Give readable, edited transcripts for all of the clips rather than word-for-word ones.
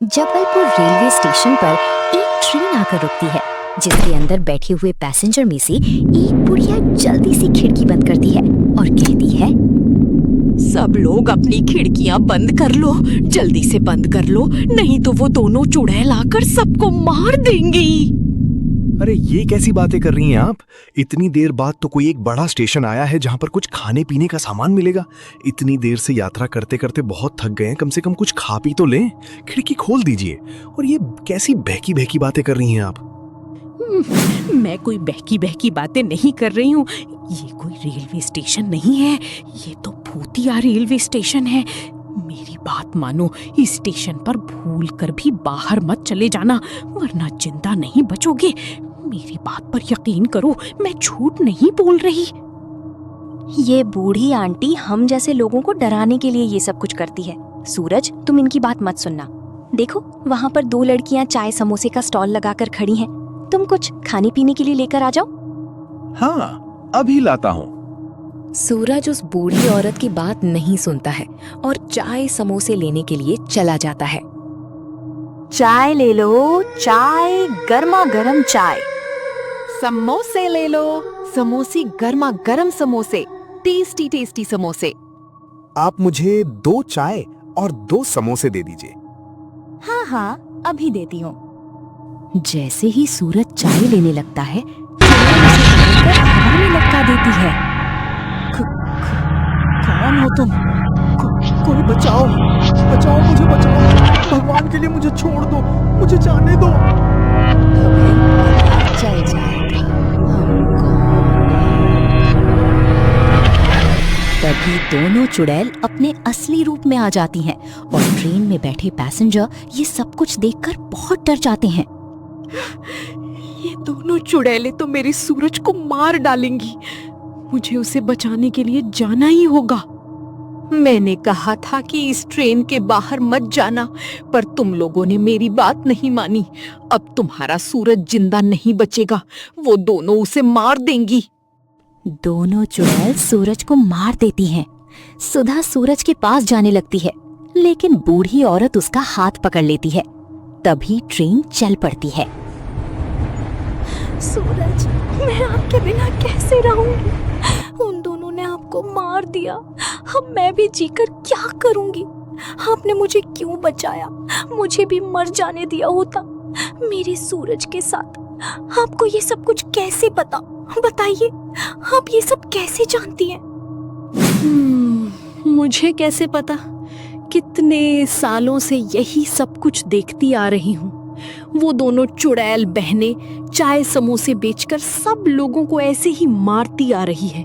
Jabalpur railway station पर एक train आकर रुकती है, जिसके अंदर बैठे हुए पैसेंजर में से एक बुढ़िया जल्दी से खिड़की बंद करती है और कहती है, सब लोग अपनी खिड़कियां बंद कर लो, जल्दी से बंद कर लो, नहीं तो वो दोनों चुड़ैल आकर सबको मार देंगी। अरे ये कैसी बातें कर रही हैं आप? इतनी देर बाद तो कोई एक बड़ा स्टेशन आया है जहां पर कुछ खाने पीने का सामान मिलेगा। इतनी देर से यात्रा करते करते बहुत थक गए हैं, कम से कम कुछ खा पी तो लें। खिड़की खोल दीजिए। और ये कैसी बहकी बहकी बातें कर रही हैं आप? मैं कोई बहकी बहकी बातें नहीं कर रही हूँ। ये कोई रेलवे स्टेशन नहीं है, ये तो भूतिया रेलवे स्टेशन है। मेरी बात मानो, इस स्टेशन पर भूल कर भी बाहर मत चले जाना, वरना जिंदा नहीं बचोगे। मेरी बात पर यकीन करो, मैं झूठ नहीं बोल रही। ये बूढ़ी आंटी हम जैसे लोगों को डराने के लिए ये सब कुछ करती है। सूरज, तुम इनकी बात मत सुनना। देखो, वहाँ पर दो लड़कियाँ चाय समोसे का स्टॉल लगाकर खड़ी हैं। तुम कुछ खाने पीने के लिए लेकर आ जाओ। हाँ, अभी लाता हूँ। सूरज उस बूढ़ी औरत की बात नहीं सुनता है और चाय समोसे लेने के लिए चला जाता है। चाय ले लो, चाय, गर्मा गर्म चाय। समोसे ले लो, समोसे, गर्मा गर्म समोसे, टेस्टी टेस्टी समोसे। आप मुझे 2 चाय और 2 समोसे दे दीजिए। हाँ हाँ, अभी देती हूँ। जैसे ही सूरज चाय लेने लगता है, चुड़ैल उसे पकड़कर हवा में लटका देती है। कौन हो तुम? कोई बचाओ, बचाओ, मुझे बचाओ। भगवान के लिए मुझे छोड़ दो, मुझे जाने दो। चल जाएगा। तभी दोनों चुड़ैल अपने असली रूप में आ जाती हैं और ट्रेन में बैठे पैसेंजर ये सब कुछ देखकर बहुत डर जाते हैं। ये दोनों चुड़ैलें तो मेरे सूरज को मार डालेंगी। मुझे उसे बचाने के लिए जाना ही होगा। मैंने कहा था कि इस ट्रेन के बाहर मत जाना, पर तुम लोगों ने मेरी बात नहीं मानी। अब तुम्हारा सूरज जिंदा नहीं बचेगा, वो दोनों उसे मार देंगी। दोनों चुड़ैल सूरज को मार देती हैं। सुधा सूरज के पास जाने लगती है, लेकिन बूढ़ी औरत उसका हाथ पकड़ लेती है। तभी ट्रेन चल पड़ती है। सूरज, मैं आपके बिना कैसे रहूंगी? उन दोनों ने आपको मार दिया, अब मैं भी जीकर क्या करूंगी? आपने मुझे क्यों बचाया? मुझे भी मर जाने दिया होता मेरे सूरज के साथ। आपको ये सब कुछ कैसे पता? बताइए, आप ये सब कैसे जानती हैं? मुझे कैसे पता? कितने सालों से यही सब कुछ देखती आ रही हूँ। वो दोनों चुड़ैल बहनें चाय समोसे बेचकर सब लोगों को ऐसे ही मारती आ रही है।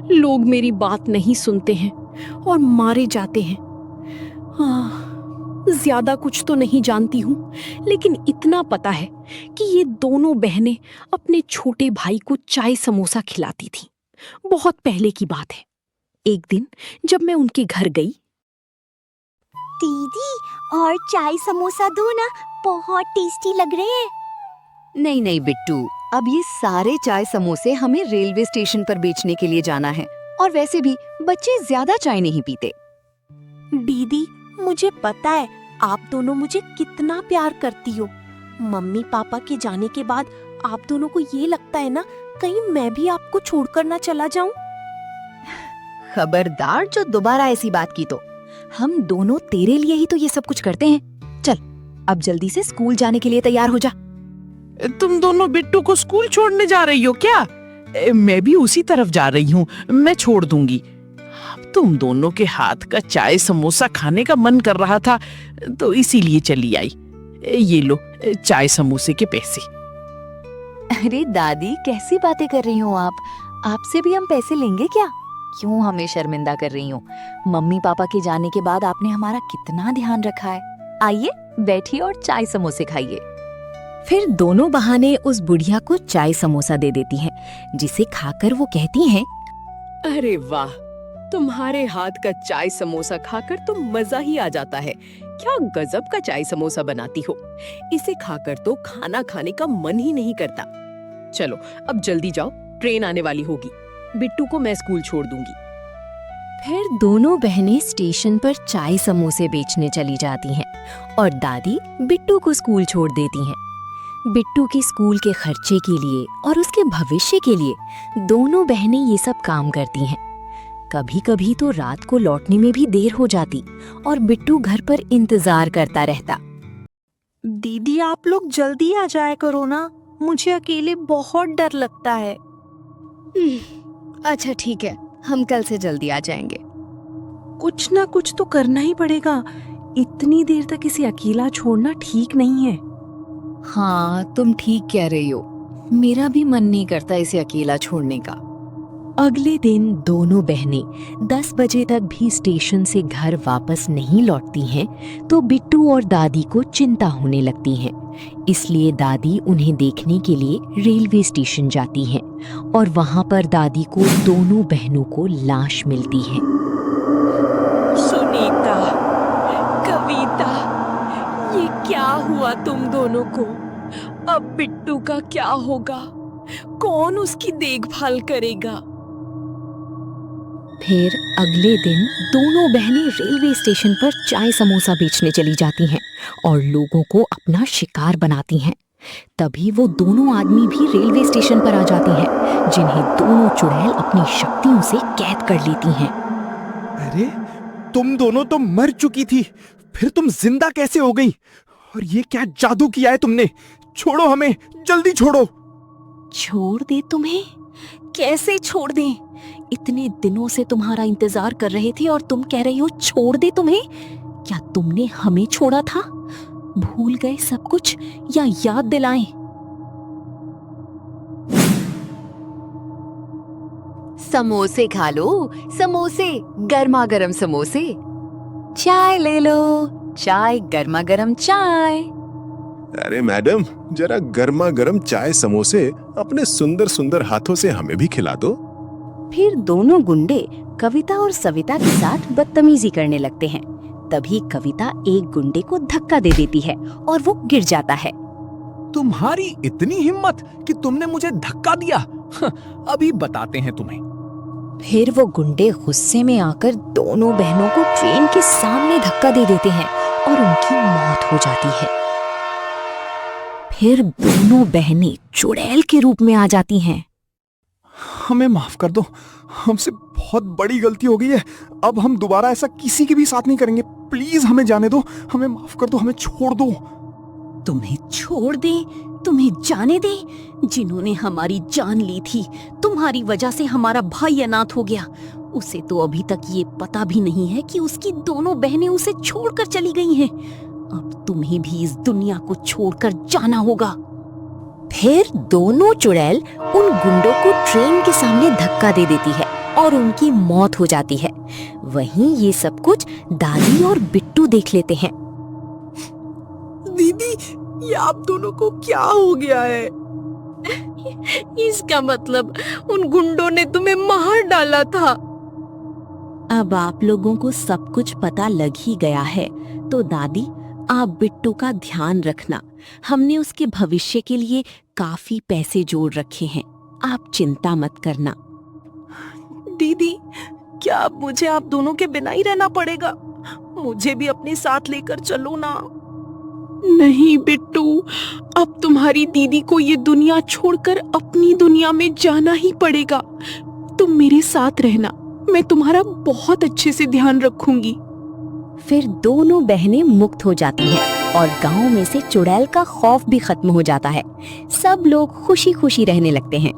लोग मेरी बात नहीं सुनते हैं और मारे जाते हैं। ज्यादा कुछ तो नहीं जानती हूँ, लेकिन इतना पता है कि ये दोनों बहनें अपने छोटे भाई को चाय समोसा खिलाती थीं। बहुत पहले की बात है। एक दिन जब मैं उनके घर गई, दीदी, और चाय समोसा दो ना, बहुत टेस्टी लग रहे हैं। नहीं नहीं बिट्टू, अब ये सारे चाय समोसे हमें रेलवे स्टेशन पर बेचने के लिए जाना है, और वैसे भी बच्चे ज्यादा चाय नहीं पीते। दीदी, मुझे पता है आप दोनों मुझे कितना प्यार करती हो। मम्मी पापा के जाने के बाद आप दोनों को ये लगता है ना, कहीं मैं भी आपको छोड़कर ना चला जाऊं। खबरदार जो दोबारा ऐसी बात की तो। हम दोनों तेरे लिए ही तो ये सब कुछ करते हैं। चल, अब जल्दी से स्कूल जाने के लिए तैयार हो जा। तुम दोनों बिट्टू को स्कूल छोड़ने जा रही हो क्या? मैं भी उसी तरफ जा रही हूँ, मैं छोड़ दूंगी। तुम दोनों के हाथ का चाय समोसा खाने का मन कर रहा था, तो इसीलिए चली आई। ये लो चाय समोसे के पैसे। अरे दादी, कैसी बातें कर रही हो आप? आपसे भी हम पैसे लेंगे क्या? क्यों हमें शर्मिंदा कर रही हो? मम्मी पापा के जाने के बाद आपने हमारा कितना ध्यान रखा है। आइए बैठिए और चाय समोसे खाइए। फिर दोनों बहाने उस बुढ़िया को चाय समोसा दे देती हैं, जिसे खाकर वो कहती हैं, अरे वाह, तुम्हारे हाथ का चाय समोसा खाकर तो मजा ही आ जाता है। क्या गजब का चाय समोसा बनाती हो। इसे खाकर तो खाना खाने का मन ही नहीं करता। चलो अब जल्दी जाओ, ट्रेन आने वाली होगी। बिट्टू को मैं स्कूल छोड़ दूंगी। फिर दोनों बहनें स्टेशन पर चाय समोसे बेचने चली जाती हैं और दादी बिट्टू को स्कूल छोड़ देती हैं। बिट्टू के स्कूल के खर्चे के लिए और उसके भविष्य के लिए दोनों बहनें ये सब काम करती हैं। कभी कभी तो रात को लौटने में भी देर हो जाती और बिट्टू घर पर इंतजार करता रहता। दीदी आप लोग जल्दी आ जाया करो ना, मुझे अकेले बहुत डर लगता है। अच्छा ठीक है, हम कल से जल्दी आ जाएंगे। कुछ ना कुछ तो करना ही पड़ेगा, इतनी देर तक इसे अकेला छोड़ना ठीक नहीं है। हाँ तुम ठीक कह रही हो, मेरा भी मन नहीं करता इसे अकेला छोड़ने का। अगले दिन दोनों बहनें 10 बजे तक भी स्टेशन से घर वापस नहीं लौटती हैं तो बिट्टू और दादी को चिंता होने लगती है। इसलिए दादी उन्हें देखने के लिए रेलवे स्टेशन जाती हैं और वहां पर दादी को दोनों बहनों को लाश मिलती है। सुनीता, कविता, ये क्या हुआ तुम दोनों को? अब बिट्टू का क्या होगा? कौन उसकी देखभाल करेगा? फिर अगले दिन दोनों बहनें रेलवे स्टेशन पर चाय समोसा बेचने चली जाती हैं और लोगों को अपना शिकार बनाती हैं। तभी वो दोनों आदमी भी रेलवे स्टेशन पर आ जाते हैं, जिन्हें दोनों चुड़ैल अपनी शक्तियों से कैद कर लेती हैं। अरे तुम दोनों तो मर चुकी थी, फिर तुम जिंदा कैसे हो गई? और ये क्या जादू किया है तुमने? छोड़ो हमें, जल्दी छोड़ो। छोड़ दे तुम्हें? कैसे छोड़ दें? इतने दिनों से तुम्हारा इंतजार कर रहे थे और तुम कह रही हो छोड़ दे तुम्हें? क्या तुमने हमें छोड़ा था? भूल गए सब कुछ या याद दिलाएं? समोसे खा लो, समोसे, गर्मा गर्म समोसे। चाय ले लो, चाय, गर्मा गर्म चाय। अरे मैडम, जरा गर्मा गर्म चाय समोसे अपने सुंदर सुंदर हाथों से हमें भी खिला दो। फिर दोनों गुंडे कविता और सविता के साथ बदतमीजी करने लगते हैं। तभी कविता एक गुंडे को धक्का दे देती है और वो गिर जाता है। तुम्हारी इतनी हिम्मत कि तुमने मुझे धक्का दिया? अभी बताते हैं तुम्हें। फिर वो गुंडे गुस्से में आकर दोनों बहनों को ट्रेन के सामने धक्का दे देते हैं और उनकी मौत हो जाती है। फिर दोनों बहनें चुड़ैल के रूप में आ जाती हैं। हमें माफ कर दो, हमसे बहुत बड़ी गलती हो गई है। अब हम दोबारा ऐसा किसी के भी साथ नहीं करेंगे। प्लीज हमें जाने दो, हमें माफ कर दो, हमें छोड़ दो। तुम्हें छोड़ दें? तुम्हें जाने दें? जिन्होंने हमारी जान ली थी, तुम्हारी वजह से हमारा भाई अनाथ हो गया। उसे तो अभी तक ये पता भी नहीं है कि उसकी दोनों बहनें उसे छोड़कर चली गई हैं। अब तुम्हें भी इस दुनिया को छोड़कर जाना होगा। फिर दोनों चुड़ैल उन गुंडों को ट्रेन के सामने धक्का दे देती है और उनकी मौत हो जाती है। वहीं ये सब कुछ दादी और बिट्टू देख लेते हैं। दीदी, ये आप दोनों को क्या हो गया है? इसका मतलब उन गुंडों ने तुम्हें मार डाला था। अब आप लोगों को सब कुछ पता लग ही गया है, तो दादी आप बिट्टू का ध्यान रखना। हमने उसके भविष्य के लिए काफी पैसे जोड़ रखे हैं, आप चिंता मत करना। दीदी, क्या अब मुझे आप दोनों के बिना ही रहना पड़ेगा? मुझे भी अपने साथ लेकर चलो ना। नहीं बिट्टू, अब तुम्हारी दीदी को ये दुनिया छोड़कर अपनी दुनिया में जाना ही पड़ेगा। तुम मेरे साथ रहना, मैं तुम्हारा बहुत अच्छे से ध्यान रखूंगी। फिर दोनों बहनें मुक्त हो जाती हैं और गांव में से चुड़ैल का खौफ भी खत्म हो जाता है। सब लोग खुशी खुशी रहने लगते हैं।